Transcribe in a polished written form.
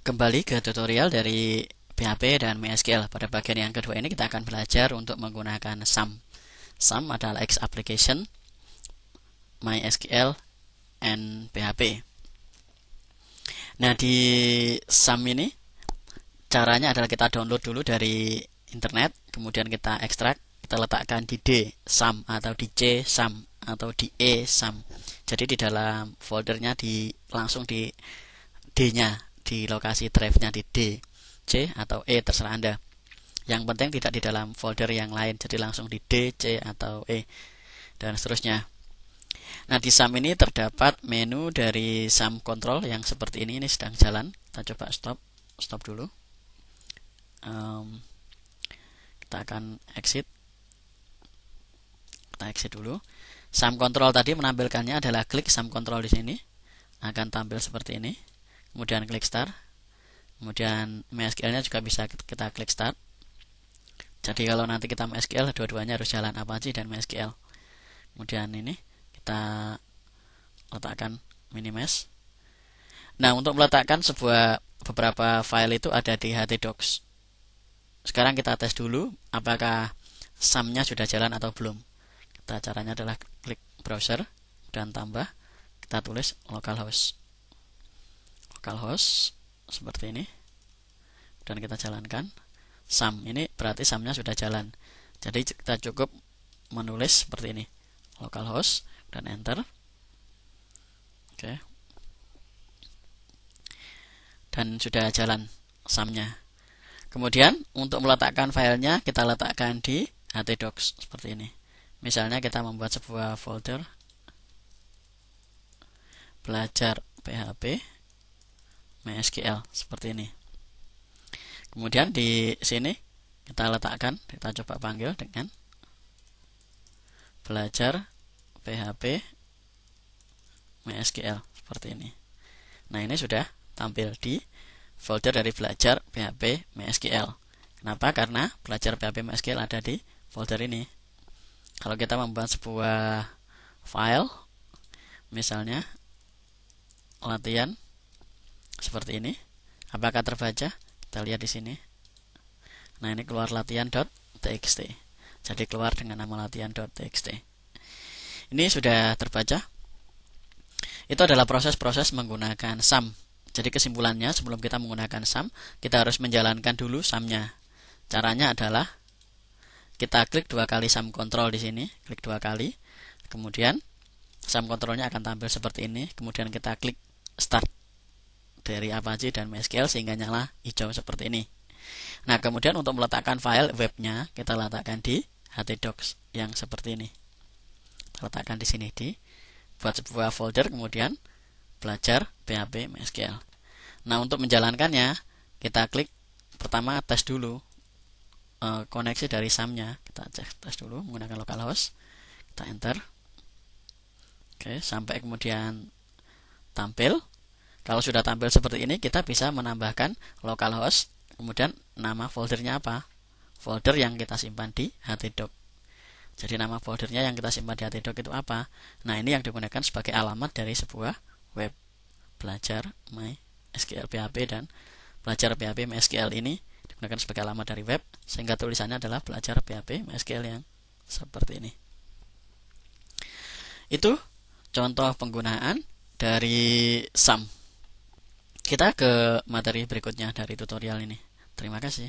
Kembali ke tutorial dari PHP dan MySQL. Pada bagian yang kedua ini kita akan belajar untuk menggunakan SAM. SAM adalah X application, MySQL, and PHP. Nah, di SAM ini caranya adalah kita download dulu dari internet, kemudian kita ekstrak, kita letakkan di D SAM atau di C SAM atau di E SAM. Jadi di dalam foldernya langsung di D-nya, di lokasi drive-nya di D, C atau E, terserah Anda. Yang penting tidak di dalam folder yang lain, jadi langsung di D, C atau E dan seterusnya. Nah, di SAM ini terdapat menu dari SAM control yang seperti ini sedang jalan. Kita coba stop dulu. Kita akan exit. Kita exit dulu. SAM control tadi menampilkannya adalah klik SAM control di sini. Akan tampil seperti ini. Kemudian klik start. Kemudian MySQL-nya juga bisa kita klik start. Jadi kalau nanti kita MySQL, dua-duanya harus jalan, Apache dan MySQL. Kemudian ini kita letakkan minimize. Nah, untuk meletakkan beberapa file itu ada di htdocs. Sekarang kita tes dulu apakah SAM-nya sudah jalan atau belum. Caranya adalah klik browser dan tambah, kita tulis localhost seperti ini dan kita jalankan SAM. Ini berarti SAM-nya sudah jalan. Jadi kita cukup menulis seperti ini, localhost, dan enter. Oke. Dan sudah jalan SAM-nya. Kemudian untuk meletakkan filenya kita letakkan di htdocs seperti ini. Misalnya kita membuat sebuah folder belajar PHP MySQL seperti ini. Kemudian di sini kita letakkan, kita coba panggil dengan belajar PHP MySQL seperti ini. Nah, ini sudah tampil di folder dari belajar PHP MySQL. Kenapa? Karena belajar PHP MySQL ada di folder ini. Kalau kita membuat sebuah file, misalnya latihan seperti ini, apakah terbaca? Kita lihat di sini. Nah, ini keluar latihan.txt. Jadi keluar dengan nama latihan.txt. Ini sudah terbaca. Itu adalah proses-proses menggunakan SAM. Jadi kesimpulannya, sebelum kita menggunakan SAM, kita harus menjalankan dulu SAM-nya. Caranya adalah kita klik 2 kali SAM control di sini, klik 2 kali. Kemudian SAM controlnya akan tampil seperti ini. Kemudian kita klik start dari Apache dan MySQL sehingga nyala hijau seperti ini. Nah, kemudian untuk meletakkan file webnya kita letakkan di htdocs yang seperti ini. Kita letakkan di sini, buat sebuah folder, kemudian belajar PHP MySQL. Nah, untuk menjalankannya kita klik pertama tes dulu koneksi dari SAM-nya. Kita cek tes dulu menggunakan localhost. Kita enter. Oke, sampai kemudian tampil. Kalau sudah tampil seperti ini, kita bisa menambahkan localhost, kemudian nama foldernya apa? Folder yang kita simpan di htdocs. Jadi nama foldernya yang kita simpan di htdocs itu apa? Nah, ini yang digunakan sebagai alamat dari sebuah web. Belajar MySQL PHP dan belajar PHP MySQL ini digunakan sebagai alamat dari web, sehingga tulisannya adalah belajar PHP MySQL yang seperti ini. Itu contoh penggunaan dari SAM. Kita ke materi berikutnya dari tutorial ini. Terima kasih.